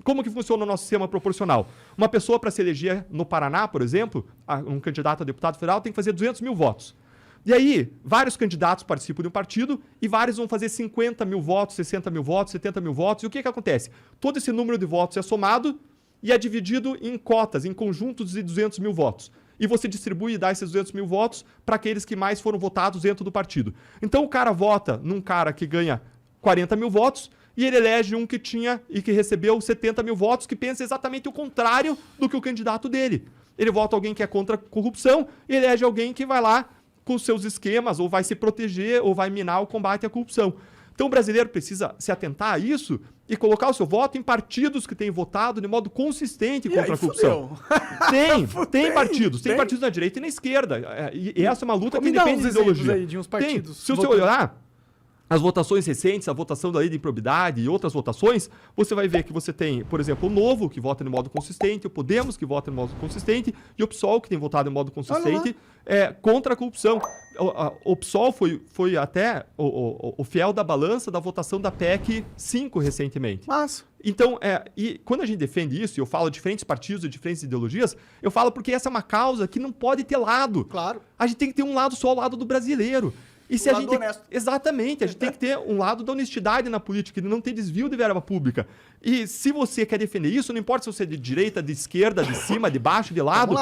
Como que funciona o nosso sistema proporcional? Uma pessoa, para se eleger no Paraná, por exemplo, um candidato a deputado federal tem que fazer 200 mil votos. E aí, vários candidatos participam de um partido e vários vão fazer 50 mil votos, 60 mil votos, 70 mil votos. E o que acontece? Todo esse número de votos é somado e é dividido em cotas, em conjuntos de 200 mil votos. E você distribui e dá esses 200 mil votos para aqueles que mais foram votados dentro do partido. Então o cara vota num cara que ganha 40 mil votos e ele elege um que tinha e que recebeu 70 mil votos, que pensa exatamente o contrário do que o candidato dele. Ele vota alguém que é contra a corrupção e elege alguém que vai lá com os seus esquemas, ou vai se proteger, ou vai minar o combate à corrupção. Então o brasileiro precisa se atentar a isso e colocar o seu voto em partidos que têm votado de modo consistente contra a corrupção. Tem partidos na direita e na esquerda. E essa é uma luta que independe de ideologia. Aí de uns partidos. Se você olhar as votações recentes, a votação da lei de improbidade e outras votações, você vai ver que você tem, por exemplo, o Novo, que vota de modo consistente, o Podemos, que vota de modo consistente, e o PSOL, que tem votado de modo consistente contra a corrupção. O PSOL foi até o fiel da balança da votação da PEC 5 recentemente. Mas... Então, e quando a gente defende isso, e eu falo de diferentes partidos e diferentes ideologias, eu falo porque essa é uma causa que não pode ter lado. Claro. A gente tem que ter um lado só, o lado do brasileiro. E se a gente exatamente, a gente tem que ter um lado da honestidade na política, de não ter desvio de verba pública. E se você quer defender isso, não importa se você é de direita, de esquerda, de cima, de baixo, de lado,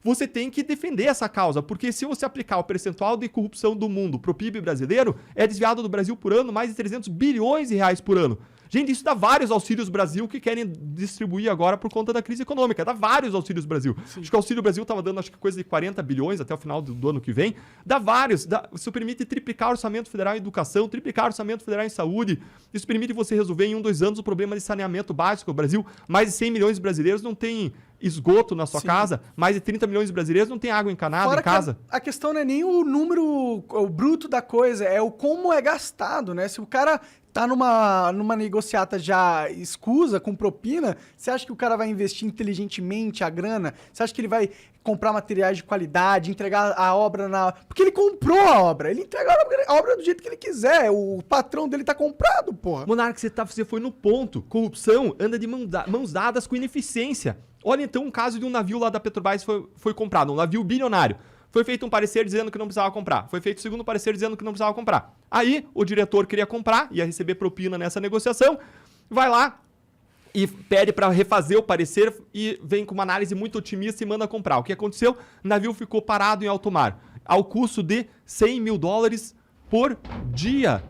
você tem que defender essa causa, porque se você aplicar o percentual de corrupção do mundo pro PIB brasileiro, é desviado do Brasil por ano mais de 300 bilhões de reais por ano. Gente, isso dá vários auxílios Brasil que querem distribuir agora por conta da crise econômica. Dá vários auxílios Brasil. Sim. Acho que o Auxílio Brasil estava dando coisa de 40 bilhões até o final do ano que vem. Dá vários. Isso permite triplicar o orçamento federal em educação, triplicar o orçamento federal em saúde. Isso permite você resolver em 1, 2 anos o problema de saneamento básico. O Brasil, mais de 100 milhões de brasileiros não têm esgoto na sua casa. Mais de 30 milhões de brasileiros não têm água encanada em casa. A questão não é nem o número, o bruto da coisa, é o como é gastado, né? Se o cara tá numa negociata já escusa, com propina, você acha que o cara vai investir inteligentemente a grana? Você acha que ele vai comprar materiais de qualidade, entregar a obra na... Porque ele comprou a obra, ele entrega a obra do jeito que ele quiser, o patrão dele tá comprado, porra. Monarca, você foi no ponto. Corrupção anda de mãos dadas com ineficiência. Olha então um caso de um navio lá da Petrobras foi comprado, um navio bilionário. Foi feito um parecer dizendo que não precisava comprar. Foi feito o segundo parecer dizendo que não precisava comprar. Aí, o diretor queria comprar, ia receber propina nessa negociação, vai lá e pede para refazer o parecer e vem com uma análise muito otimista e manda comprar. O que aconteceu? O navio ficou parado em alto mar, ao custo de $100 mil por dia.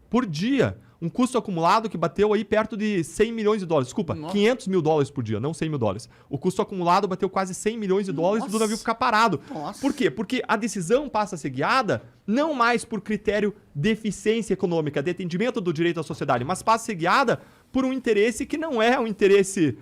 Por dia. Um custo acumulado que bateu aí perto de 100 milhões de dólares. Desculpa, nossa. 500 mil dólares por dia, não 100 mil dólares. O custo acumulado bateu quase 100 milhões de dólares do navio ficar parado. Nossa. Por quê? Porque a decisão passa a ser guiada não mais por critério de eficiência econômica, de atendimento do direito à sociedade, mas passa a ser guiada por um interesse que não é um interesse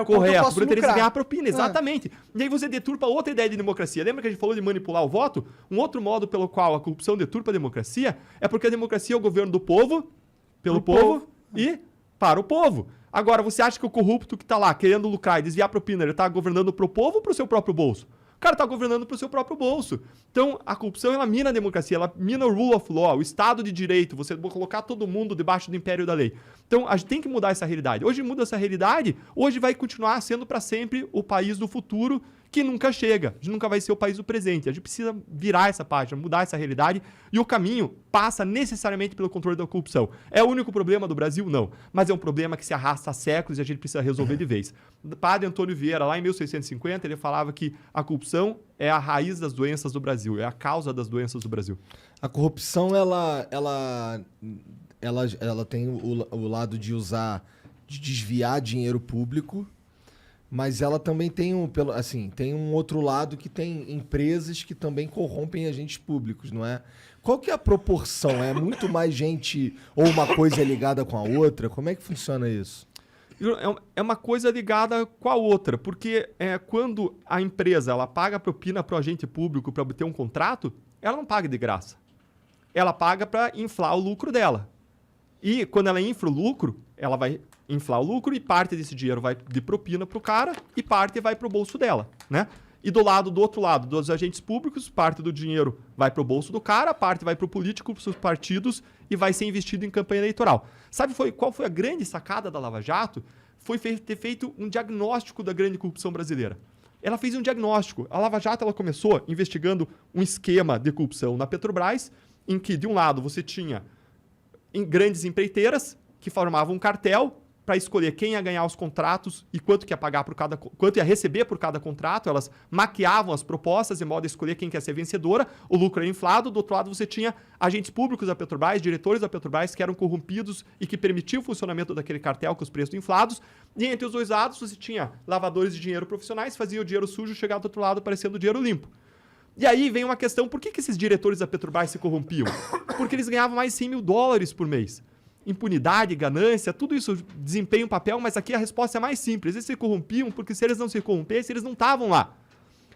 correto, por um interesse de ganhar propina, exatamente. E aí você deturpa outra ideia de democracia. Lembra que a gente falou de manipular o voto? Um outro modo pelo qual a corrupção deturpa a democracia é porque a democracia é o governo do povo, pelo povo e para o povo. Agora, você acha que o corrupto que está lá querendo lucrar e desviar propina, ele está governando para o povo ou para o seu próprio bolso? O cara está governando para o seu próprio bolso. Então, a corrupção, ela mina a democracia, ela mina o rule of law, o Estado de Direito, você colocar todo mundo debaixo do império da lei. Então, a gente tem que mudar essa realidade. Hoje muda essa realidade, hoje vai continuar sendo para sempre o país do futuro, que nunca chega. A gente nunca vai ser o país do presente. A gente precisa virar essa página, mudar essa realidade, e o caminho passa necessariamente pelo controle da corrupção. É o único problema do Brasil? Não. Mas é um problema que se arrasta há séculos e a gente precisa resolver de vez. O padre Antônio Vieira, lá em 1650, ele falava que a corrupção é a raiz das doenças do Brasil, é a causa das doenças do Brasil. A corrupção, ela tem o lado de desviar dinheiro público, mas ela também tem tem um outro lado que tem empresas que também corrompem agentes públicos, não é? Qual que é a proporção? É muito mais gente ou uma coisa é ligada com a outra? Como é que funciona isso? É uma coisa ligada com a outra, porque quando a empresa ela paga propina para o agente público para obter um contrato, ela não paga de graça. Ela paga para inflar o lucro dela. E quando ela infla o lucro, ela vai inflar o lucro e parte desse dinheiro vai de propina para o cara e parte vai para o bolso dela, né? E do outro lado, dos agentes públicos, parte do dinheiro vai para o bolso do cara, parte vai para o político, para os partidos e vai ser investido em campanha eleitoral. Sabe qual foi a grande sacada da Lava Jato? foi ter feito um diagnóstico da grande corrupção brasileira. Ela fez um diagnóstico. A Lava Jato ela começou investigando um esquema de corrupção na Petrobras, em que, de um lado, você tinha grandes empreiteiras que formavam um cartel para escolher quem ia ganhar os contratos e quanto que ia pagar quanto ia receber por cada contrato. Elas maquiavam as propostas de modo a escolher quem quer ser vencedora. O lucro era inflado. Do outro lado, você tinha agentes públicos da Petrobras, diretores da Petrobras que eram corrompidos e que permitiam o funcionamento daquele cartel com os preços inflados. E entre os dois lados, você tinha lavadores de dinheiro profissionais que faziam o dinheiro sujo chegar do outro lado parecendo dinheiro limpo. E aí vem uma questão, por que esses diretores da Petrobras se corrompiam? Porque eles ganhavam mais de 100 mil dólares por mês. Impunidade, ganância, tudo isso desempenha um papel, mas aqui a resposta é mais simples. Eles se corrompiam porque se eles não se corrompessem, eles não estavam lá.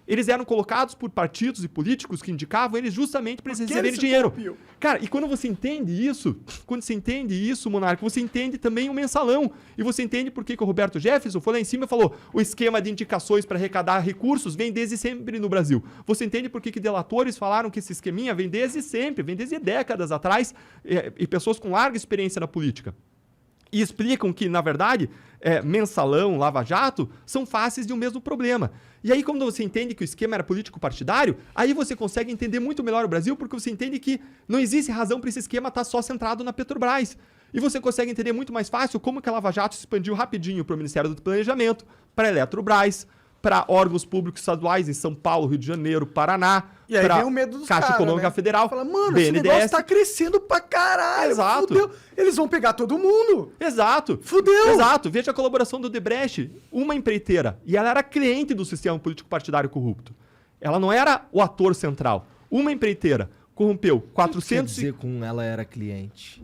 Eles eram colocados por partidos e políticos que indicavam eles justamente para eles receberem dinheiro. Cara, e quando você entende isso, Monarca, você entende também o mensalão. E você entende por que o Roberto Jefferson foi lá em cima e falou o esquema de indicações para arrecadar recursos vem desde sempre no Brasil. Você entende por que delatores falaram que esse esqueminha vem desde sempre, vem desde décadas atrás, e pessoas com larga experiência na política. E explicam que, na verdade, mensalão, lava-jato, são faces de um mesmo problema. E aí, quando você entende que o esquema era político-partidário, aí você consegue entender muito melhor o Brasil, porque você entende que não existe razão para esse esquema estar só centrado na Petrobras. E você consegue entender muito mais fácil como que a Lava Jato se expandiu rapidinho para o Ministério do Planejamento, para a Eletrobras, para órgãos públicos estaduais em São Paulo, Rio de Janeiro, Paraná, e aí vem o medo dos Caixa Econômica Federal, fala, mano, BNDES. esse negócio tá crescendo pra caralho. Exato. Fudeu. Eles vão pegar todo mundo. Exato. Fudeu. Exato. Veja a colaboração do Debrecht, uma empreiteira, e ela era cliente do sistema político partidário corrupto. Ela não era o ator central. Uma empreiteira corrompeu 400... Quer dizer com ela era cliente?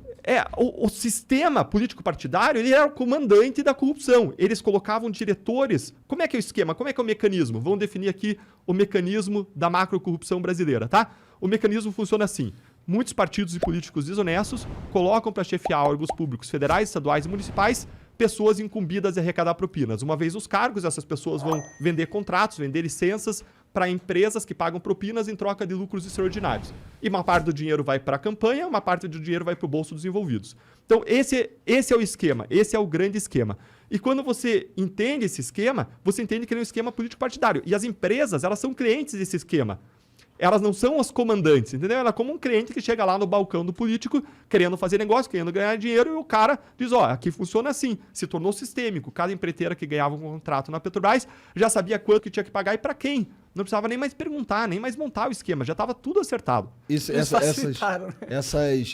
O sistema político-partidário, ele era o comandante da corrupção. Eles colocavam diretores. Como é que é o esquema? Como é que é o mecanismo? Vamos definir aqui o mecanismo da macrocorrupção brasileira, tá? O mecanismo funciona assim. Muitos partidos e políticos desonestos colocam para chefiar órgãos públicos federais, estaduais e municipais pessoas incumbidas de arrecadar propinas. Uma vez os cargos, essas pessoas vão vender contratos, vender licenças para empresas que pagam propinas em troca de lucros extraordinários. E uma parte do dinheiro vai para a campanha, uma parte do dinheiro vai para o bolso dos envolvidos. Então, esse é o esquema, esse é o grande esquema. E quando você entende esse esquema, você entende que ele é um esquema político-partidário. E as empresas, elas são clientes desse esquema. Elas não são os comandantes, entendeu? Ela é como um cliente que chega lá no balcão do político querendo fazer negócio, querendo ganhar dinheiro, e o cara diz, aqui funciona assim. Se tornou sistêmico. Cada empreiteira que ganhava um contrato na Petrobras já sabia quanto que tinha que pagar e para quem. Não precisava nem mais perguntar, nem mais montar o esquema. Já estava tudo acertado.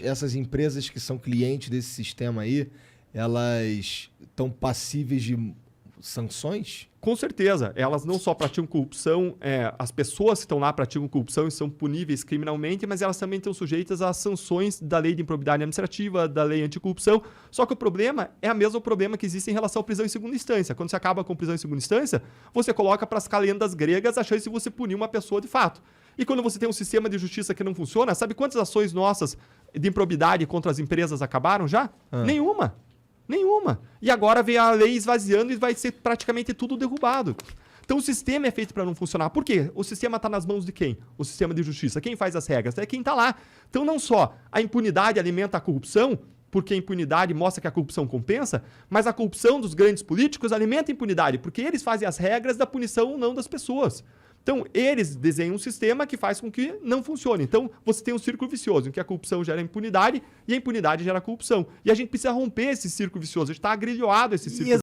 Essas empresas que são clientes desse sistema aí, elas estão passíveis de sanções? Com certeza. Elas não só praticam corrupção, as pessoas que estão lá praticam corrupção e são puníveis criminalmente, mas elas também estão sujeitas às sanções da lei de improbidade administrativa, da lei anticorrupção. Só que o problema é o mesmo problema que existe em relação à prisão em segunda instância. Quando você acaba com prisão em segunda instância, você coloca para as calendas gregas a chance de você punir uma pessoa de fato. E quando você tem um sistema de justiça que não funciona, sabe quantas ações nossas de improbidade contra as empresas acabaram já? Nenhuma. E agora vem a lei esvaziando e vai ser praticamente tudo derrubado. Então o sistema é feito para não funcionar. Por quê? O sistema está nas mãos de quem? O sistema de justiça. Quem faz as regras? É quem está lá. Então não só a impunidade alimenta a corrupção, porque a impunidade mostra que a corrupção compensa, mas a corrupção dos grandes políticos alimenta a impunidade, porque eles fazem as regras da punição ou não das pessoas. Então, eles desenham um sistema que faz com que não funcione. Então, você tem um círculo vicioso, em que a corrupção gera impunidade e a impunidade gera corrupção. E a gente precisa romper esse círculo vicioso. A gente está agrilhoado a esse círculo.